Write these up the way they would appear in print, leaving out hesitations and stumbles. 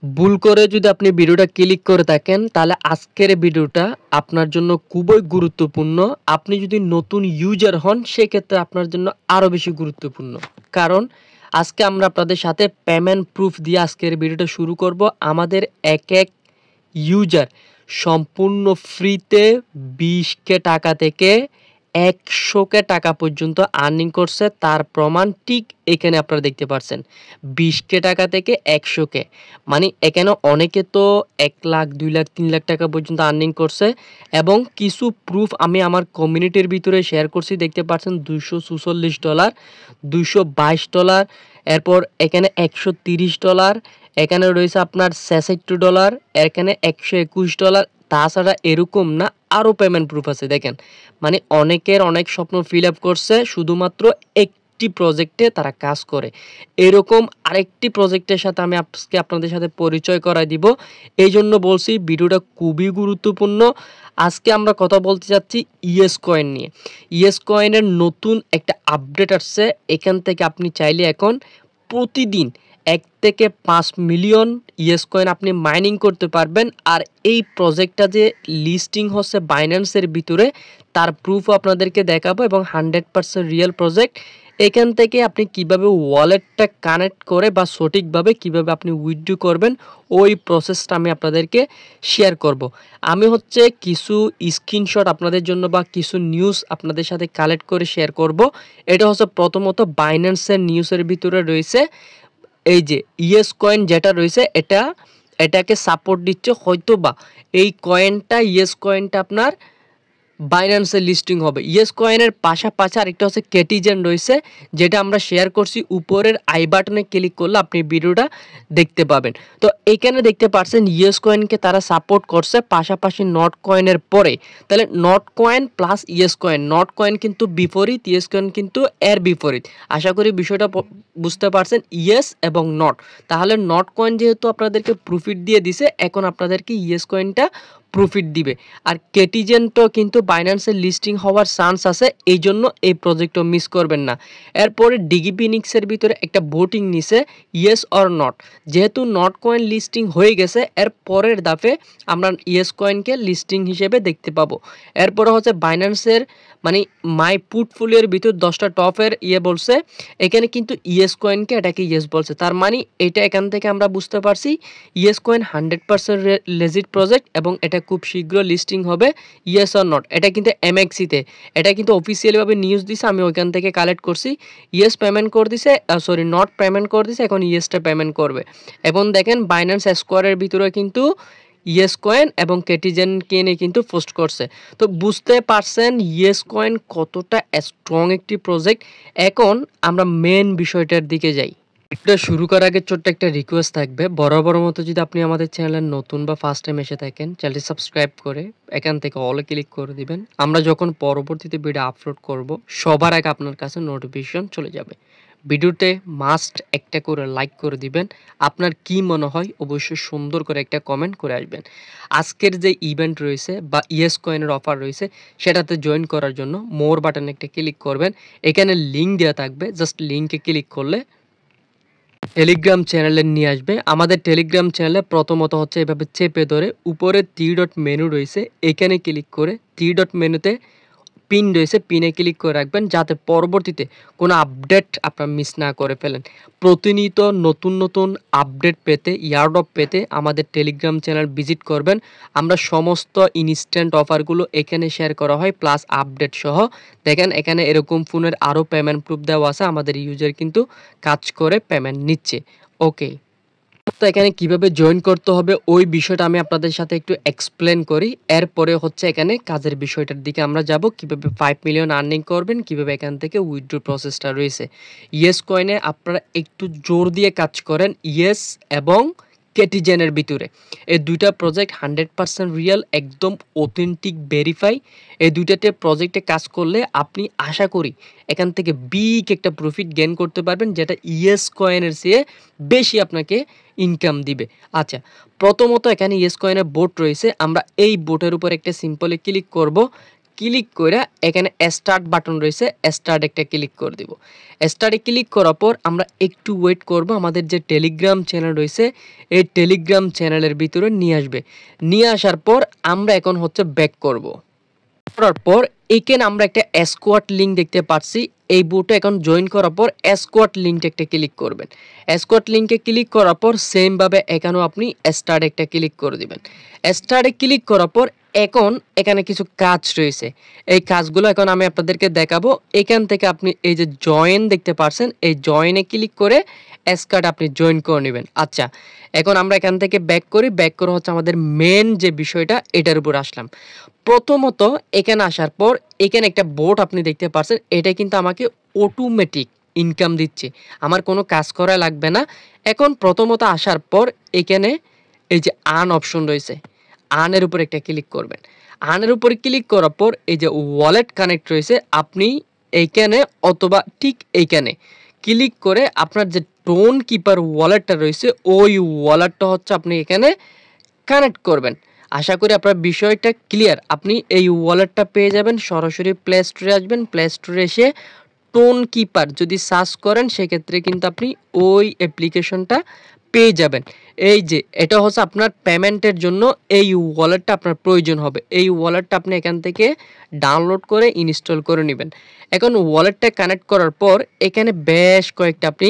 ভুল করে যদি আপনি ভিডিওটা ক্লিক করে থাকেন তাহলে আজকের ভিডিওটা আপনার জন্য খুবই গুরুত্বপূর্ণ। আপনি যদি নতুন ইউজার হন সেক্ষেত্রে আপনার জন্য আরও বেশি গুরুত্বপূর্ণ। কারণ আজকে আমরা আপনাদের সাথে পেমেন্ট প্রুফ দিয়ে আজকের ভিডিওটা শুরু করব। আমাদের এক ইউজার সম্পূর্ণ ফ্রিতে 20K টাকা থেকে 100K টাকা পর্যন্ত আর্নিং করছে, তার প্রমাণ ঠিক এখানে আপনারা দেখতে পাচ্ছেন। 20K টাকা থেকে 100K, মানে এখানে অনেকে তো 1 লাখ 2 লাখ 3 লাখ টাকা পর্যন্ত আর্নিং করছে। এবং কিছু প্রুফ আমি আমার কমিউনিটির ভিতরে শেয়ার করছি, দেখতে পাচ্ছেন $244, $222, এরপর এখানে $130, এখানে রয়েছে আপনার $66, এখানে $121। তাছাড়া এরকম না, আরও পেমেন্ট প্রুফ আছে দেখেন। মানে অনেকের অনেক স্বপ্ন ফিল আপ করছে শুধুমাত্র একটি প্রজেক্টে তারা কাজ করে। এরকম আরেকটি প্রজেক্টের সাথে আমি আজকে আপনাদের সাথে পরিচয় করাই দিব। এই জন্য বলছি ভিডিওটা খুবই গুরুত্বপূর্ণ। আজকে আমরা কথা বলতে যাচ্ছি ইএস কয়েন নিয়ে। ইএস কয়েনের নতুন একটা আপডেট আসছে। এখান থেকে আপনি চাইলে এখন প্রতিদিন 1 থেকে 5 মিলিয়ন ইএস কয়েন আপনি মাইনিং করতে পারবেন। আর এই প্রজেক্টটা যে লিস্টিং হচ্ছে বাইন্যান্সের ভিতরে তার প্রুফও আপনাদেরকে দেখাবো, এবং 100% রিয়েল প্রজেক্ট। এখান থেকে আপনি কিভাবে ওয়ালেটটা কানেক্ট করে বা সঠিকভাবে কিভাবে আপনি উইথড্র করবেন ওই প্রসেসটা আমি আপনাদেরকে শেয়ার করব। আমি হচ্ছে কিছু স্ক্রিনশট আপনাদের জন্য বা কিছু নিউজ আপনাদের সাথে কালেক্ট করে শেয়ার করব। এটা হচ্ছে প্রথমত বাইন্যান্সের নিউজের ভিতরে রয়েছে এই যে ইএস কয়েন যেটা রয়েছে এটাকে সাপোর্ট দিচ্ছে, হয়তো বা এই কয়েনটা ইএস কয়েনটা আপনার বাইন্যান্সে লিস্টিং হবে। ইএস কয়েনের পাশাপাশি আরেকটা হচ্ছে কেটিজেন রয়েছে, যেটা আমরা শেয়ার করছি। উপরের আই বাটনে ক্লিক করলে আপনি ভিডিওটা দেখতে পাবেন। তো এখানে দেখতে পাচ্ছেন ইএস কয়েনকে তারা সাপোর্ট করছে, পাশাপাশি নট কয়েনের পরে। তাহলে not coin plus yes coin, not coin কিন্তু বিপরীত, ইএস কয়েন কিন্তু এর বিপরীত। আশা করি বিষয়টা বুঝতে পারছেন, ইএস এবং নট। তাহলে নট কয়েন যেহেতু আপনাদেরকে প্রফিট দিয়ে দিছে, এখন আপনাদেরকে ইএস কয়েনটা প্রফিট দিবে। আর কেটিজেনটাও কিন্তু বাইন্যান্সের লিস্টিং হওয়ার চান্স আছে, এই জন্য এই প্রজেক্টও মিস করবেন না। এরপরে ডিগিপিনিক্সের ভিতরে একটা ভোটিং নিছে ইয়েস অর নট। যেহেতু নট কয়েন লিস্টিং হয়ে গেছে, এর পরের ধাপে আমরা ইয়েস কয়েনকে লিস্টিং হিসেবে দেখতে পাবো। এরপরে হচ্ছে বাইন্যান্সের মানে মাই পোর্টফোলিওর ভিতর 10টা টপের বলছে, এখানে কিন্তু ইয়েস কয়েনকে এটাকে ইয়েস বলছে। তার মানে এটা এখান থেকে আমরা বুঝতে পারছি ইয়েস কয়েন 100% লেজিট প্রজেক্ট, এবং এটা খুব শীঘ্র লিস্টিং হবে। ইয়েস অর নট, এটা কিন্তু এমএক্সিতে, এটা কিন্তু অফিসিয়ালিভাবে নিউজ দিছে, আমি ওইখান থেকে কালেক্ট করছি। ইয়েস পেমেন্ট করে দিছে, সরি নট পেমেন্ট করে দিছে, এখন ইয়েসটা পেমেন্ট করবে। এবং দেখেন বাইন্যান্স স্কোয়ারের ভিতরে কিন্তু ইয়েস কয়েন এবং কেটিজেনকে নিয়ে কিন্তু পোস্ট করছে। তো বুঝতে পারছেন ইয়েস কয়েন কতটা স্ট্রং একটি প্রজেক্ট। এখন আমরা মেন বিষয়টার দিকে যাই। এটা শুরু করার আগে ছোট্ট একটা রিকোয়েস্ট থাকবে, বরাবর মতো যদি আপনি আমাদের চ্যানেলে নতুন বা ফার্স্ট টাইম এসে থাকেন, চ্যানেলটি সাবস্ক্রাইব করে এখান থেকে অলে ক্লিক করে দিবেন। আমরা যখন পরবর্তীতে ভিডিও আপলোড করব সবার আগে আপনার কাছে নোটিফিকেশন চলে যাবে। ভিডিওতে মাস্ট একটা করে লাইক করে দিবেন। আপনার কি মনে হয় অবশ্যই সুন্দর করে একটা কমেন্ট করে আসবেন। আজকের যে ইভেন্ট রয়েছে বা ইয়েস কয়েনের অফার রয়েছে সেটাতে জয়েন করার জন্য মোর বাটনে একটা ক্লিক করবেন। এখানে লিঙ্ক দেওয়া থাকবে, জাস্ট লিঙ্কে ক্লিক করলে টেলিগ্রাম চ্যানেলে নিয়ে আসবে। আমাদের টেলিগ্রাম চ্যানেলে প্রথমত হচ্ছে এভাবে চেপে ধরে উপরে 3 ডট মেনু রয়েছে, এখানে ক্লিক করে 3 ডট মেনুতে পিন রয়েছে, পিনে ক্লিক করে রাখবেন, যাতে পরবর্তীতে কোনো আপডেট আপনারা মিস না করে ফেলেন। প্রতিনিয়ত নতুন নতুন আপডেট পেতে, ইয়ারড্রপ পেতে আমাদের টেলিগ্রাম চ্যানেল ভিজিট করবেন। আমরা সমস্ত ইনস্ট্যান্ট অফারগুলো এখানে শেয়ার করা হয়, প্লাস আপডেট সহ। দেখেন এখানে এরকম ফোনের আরও পেমেন্ট প্রুফ দেওয়া আছে, আমাদের ইউজার কিন্তু কাজ করে পেমেন্ট নিচ্ছে। ওকে, তো এখানে কিভাবে জয়েন করতে হবে ওই বিষয়টা আমি আপনাদের সাথে একটু এক্সপ্লেন করি। এরপরে হচ্ছে এখানে কাজের বিষয়টার দিকে আমরা যাব, কিভাবে 5 মিলিয়ন আর্নিং করবেন, কিভাবে এখান থেকে উইথড্র প্রসেসটা রয়েছে। ইয়েস কয়েনে আপনারা একটু জোর দিয়ে কাজ করেন, ইয়েস এবং কেটিজেনের ভিতরে। এই দুইটা প্রজেক্ট 100% রিয়েল, একদম অথেন্টিক, ভেরিফাই। এই দুইটাতে প্রজেক্টে কাজ করলে আপনি আশা করি এখান থেকে বিগ একটা প্রফিট গেইন করতে পারবেন, যেটা ইয়েস কয়েনের চেয়ে বেশি আপনাকে ইনকাম দিবে। আচ্ছা, প্রথমত এখানে ইয়েস কয়েনের বোট রয়েছে, আমরা এই বোটের উপর একটা সিম্পলি ক্লিক করব। ক্লিক করে এখানে স্টার্ট বাটন রয়েছে, স্টার্ট একটা ক্লিক করে দিব। স্টার্টে ক্লিক করার পর আমরা একটু ওয়েট করব, আমাদের যে টেলিগ্রাম চ্যানেল রয়েছে এই টেলিগ্রাম চ্যানেলের ভিতরে নিয়ে আসবে। নিয়ে আসার পর আমরা এখন হচ্ছে ব্যাক করব। করার পর এখানে আমরা একটা স্কোয়াড লিঙ্ক দেখতে পাচ্ছি, এই বোটে এখন জয়েন করার পর স্কোয়াড লিঙ্কটা একটা ক্লিক করবেন। স্কোয়াড লিঙ্কে ক্লিক করার পর সেম ভাবে এখানেও আপনি স্টার্ট একটা ক্লিক করে দিবেন। স্টার্টে ক্লিক করার পর এখন এখানে কিছু কাজ রয়েছে, এই কাজগুলো এখন আমি আপনাদেরকে দেখাবো। এখান থেকে আপনি এই যে জয়েন দেখতে পাচ্ছেন, এই জয়েনে ক্লিক করে স্কোয়াড আপনি জয়েন করে নেবেন। আচ্ছা, এখন আমরা এখান থেকে ব্যাক করি, ব্যাক করে হচ্ছে আমাদের মেন যে বিষয়টা এটার উপর আসলাম। প্রথমত এখানে আসার পর এখানে একটা বোট আপনি দেখতে পাচ্ছেন, এটা কিন্তু আমাকে অটোমেটিক ইনকাম দিচ্ছে, আমার কোনো কাজ করা লাগবে না। এখন প্রথমত আসার পর এখানে এই যে আর্ন অপশন রয়েছে, আর্নের উপর একটা ক্লিক করবেন। আর্নের উপর ক্লিক করার পর এই যে ওয়ালেট কানেক্ট রয়েছে, আপনি এইখানে অথবা ঠিক এইখানে ক্লিক করে আপনার যে টোন কিপার ওয়ালেটটা রয়েছে ওই ওয়ালেটটা হচ্ছে আপনি এখানে কানেক্ট করবেন। আশা করি আপনার বিষয়টা ক্লিয়ার। আপনি এই ওয়ালেটটা পেয়ে যাবেন, সরাসরি প্লে স্টোরে আসবেন, প্লে স্টোরে এসে টোন কিপার যদি সার্চ করেন সেক্ষেত্রে কিন্তু আপনি ওই অ্যাপ্লিকেশনটা পেয়ে যাবেন। এই যে এটা হচ্ছে আপনার পেমেন্টের জন্য এই ওয়ালেটটা আপনার প্রয়োজন হবে, এই ওয়ালেটটা আপনি এখান থেকে ডাউনলোড করে ইনস্টল করে নেবেন। এখন ওয়ালেটটা কানেক্ট করার পর এখানে বেশ কয়েকটা আপনি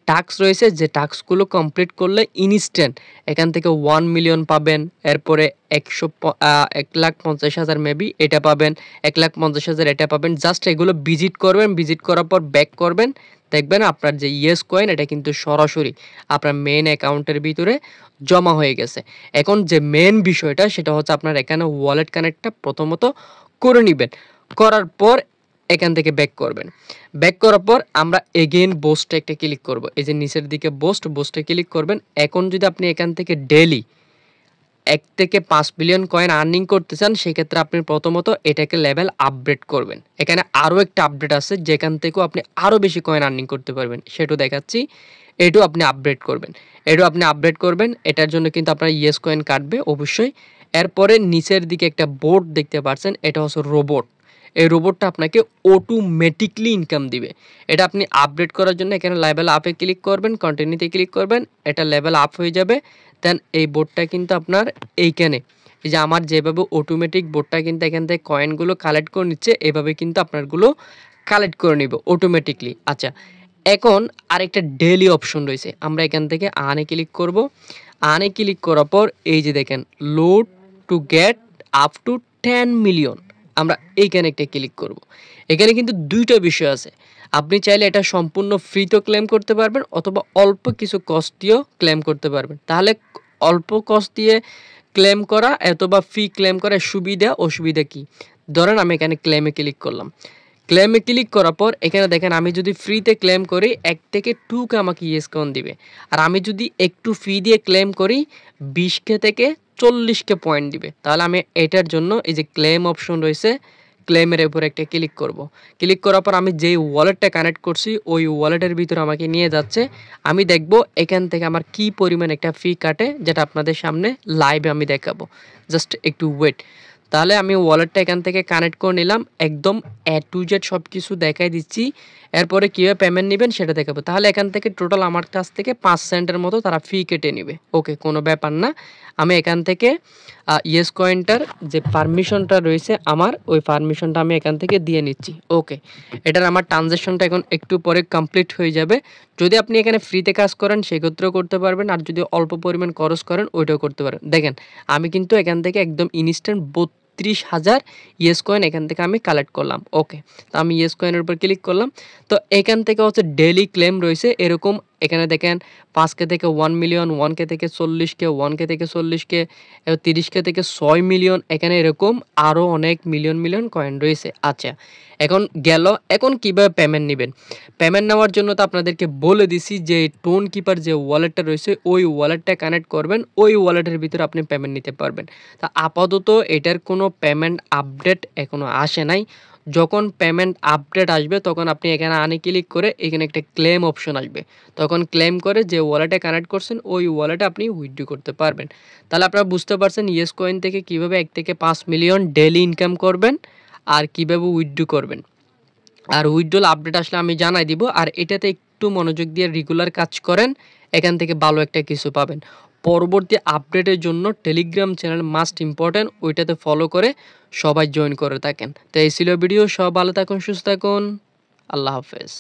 টাস্ক রয়েছে, যে টাস্কগুলো কমপ্লিট করলে ইনস্ট্যান্ট এখান থেকে 1 মিলিয়ন পাবেন, এরপরে 1,50,000 মেবি এটা পাবেন, 1,50,000 এটা পাবেন। জাস্ট এগুলো ভিজিট করবেন, ভিজিট করার পর ব্যাক করবেন, দেখবেন আপনার যে ইয়েস কয়েন এটা কিন্তু সরাসরি আপনার মেন অ্যাকাউন্টের ভিতরে জমা হয়ে গেছে। এখন যে মেন বিষয়টা সেটা হচ্ছে আপনার এখানে ওয়ালেট কানেক্টটা প্রথমত করে নেবেন, করার পর এখান থেকে ব্যাক করবেন। ব্যাক করার পর আমরা এগেইন বোস্টে একটা ক্লিক করব, এই যে নিচের দিকে বোস্টে ক্লিক করবেন। এখন যদি আপনি এখান থেকে ডেইলি 1 থেকে 5 বিলিয়ন কয়েন আর্নিং করতে চান সেক্ষেত্রে আপনি প্রথমত এটাকে লেভেল আপগ্রেড করবেন। এখানে আরও একটা আপডেট আছে যেখান থেকেও আপনি আরও বেশি কয়েন আর্নিং করতে পারবেন, সেটাও দেখাচ্ছি। এটাও আপনি আপগ্রেড করবেন, এটার জন্য কিন্তু আপনার ইয়েস কয়েন কাটবে অবশ্যই। এরপরে নিচের দিকে একটা বোর্ড দেখতে পাচ্ছেন, এটা হচ্ছে রোবট। এই রোবটটা আপনাকে অটোমেটিকলি ইনকাম দিবে। এটা আপনি আপডেট করার জন্য এখানে লেভেল আপে ক্লিক করবেন, কন্টিনিউতে ক্লিক করবেন, এটা লেভেল আপ হয়ে যাবে। দেন এই বোর্ডটা কিন্তু আপনার এইখানে এই যে আমার যেভাবে অটোমেটিক বোর্ডটা কিন্তু এখান থেকে কয়েনগুলো কালেক্ট করে নিচ্ছে, এভাবে কিন্তু আপনারগুলো কালেক্ট করে নিব অটোমেটিকলি। আচ্ছা, এখন আরেকটা ডেইলি অপশন রয়েছে, আমরা এখান থেকে আনে ক্লিক করব। আনে ক্লিক করার পর এই যে দেখেন load to get up to 10 million, আমরা এইখানে একটা ক্লিক করব। এখানে কিন্তু দুইটা বিষয় আছে, আপনি চাইলে এটা সম্পূর্ণ ফ্রিতেও ক্লেম করতে পারবেন অথবা অল্প কিছু কস্ট দিয়েও ক্লেম করতে পারবেন। তাহলে অল্প কস্ট দিয়ে ক্লেম করা অথবা ফ্রি ক্লেম করার সুবিধা অসুবিধা কি? ধরেন আমি এখানে ক্লেমে ক্লিক করলাম, ক্লেমে ক্লিক করার পর এখানে দেখেন আমি যদি ফ্রিতে ক্লেম করি 1 থেকে 2কে আমাকে ইয়েস কয়েন দিবে, আর আমি যদি একটু ফি দিয়ে ক্লেম করি 20কে থেকে 40কে পয়েন্ট দিবে। তাহলে আমি এটার জন্য এই যে ক্লেম অপশন রয়েছে, ক্লেমের উপর একটা ক্লিক করব। ক্লিক করার পর আমি যেই ওয়ালেটটা কানেক্ট করছি ওই ওয়ালেটের ভিতরে আমাকে নিয়ে যাচ্ছে। আমি দেখব এখান থেকে আমার কি পরিমাণ একটা ফি কাটে, যেটা আপনাদের সামনে লাইভে আমি দেখাবো। জাস্ট একটু ওয়েট। তাহলে আমি ওয়ালেটটা এখান থেকে কানেক্ট করে নিলাম, একদম A to Z সব কিছু দেখাই দিচ্ছি। এরপরে কীভাবে পেমেন্ট নেবেন সেটা দেখাবো। তাহলে এখান থেকে টোটাল আমার কাছ থেকে 5 সেন্টের মতো তারা ফি কেটে নেবে। ওকে, কোনো ব্যাপার না। আমি এখান থেকে ইয়েস কয়েনটার যে পারমিশনটা রয়েছে আমার, ওই পারমিশনটা আমি এখান থেকে দিয়ে নিচ্ছি। ওকে, এটার আমার ট্রানজ্যাকশনটা এখন একটু পরে কমপ্লিট হয়ে যাবে। যদি আপনি এখানে ফ্রিতে কাজ করেন সেক্ষেত্রেও করতে পারবেন, আর যদি অল্প পরিমাণ খরচ করেন ওইটাও করতে পারেন। দেখেন আমি কিন্তু এখান থেকে একদম ইনস্ট্যান্ট 32,000 ইয়েস কয়েন এখান থেকে আমি কালেক্ট করলাম। ওকে, তো আমি ইয়েস কয়েনের উপর ক্লিক করলাম। তো এখান থেকে হচ্ছে ডেইলি ক্লেম রয়েছে এরকম, এখানে দেখেন 5কে থেকে 1 মিলিয়ন, 1কে থেকে 40কে, 1কে থেকে 40কে, 30কে থেকে 6 মিলিয়ন, এখানে এরকম আরও অনেক মিলিয়ন কয়েন রয়েছে। আচ্ছা, এখন গেল, এখন কিভাবে পেমেন্ট নেবেন? পেমেন্ট নেওয়ার জন্য তো আপনাদেরকে বলে দিছি যে টোন কিপার যে ওয়ালেটটা রয়েছে ওই ওয়ালেটটা কানেক্ট করবেন, ওই ওয়ালেটের ভিতরে আপনি পেমেন্ট নিতে পারবেন। তা আপাতত এটার কোনো পেমেন্ট আপডেট এখনও আসে নাই। যখন পেমেন্ট আপডেট আসবে তখন আপনি এখানে আনে ক্লিক করে এখানে একটা ক্লেম অপশন আসবে, তখন ক্লেম করে যে ওয়ালেটে কানেক্ট করছেন ওই ওয়ালেটে আপনি উইথড্র করতে পারবেন। তাহলে আপনারা বুঝতে পারছেন ইয়েস কয়েন থেকে কীভাবে 1 থেকে 5 মিলিয়ন ডেইলি ইনকাম করবেন। আর কিভাবে উইথড্র করবেন। আর উইথড্রল আপডেট আসলে আমি জানাই দিব। আর এটাতে একটু মনোযোগ দিয়ে রেগুলার কাজ করেন, এখান থেকে ভালো একটা কিছু পাবেন। পরবর্তী আপডেটের জন্য টেলিগ্রাম চ্যানেল মাস্ট ইম্পর্ট্যান্ট, ওইটাতে ফলো করে সবাই জয়েন করে থাকেন। তো এই ছিল ভিডিও। সব ভালো থাকুন, সুস্থ থাকুন, আল্লাহ হাফেজ।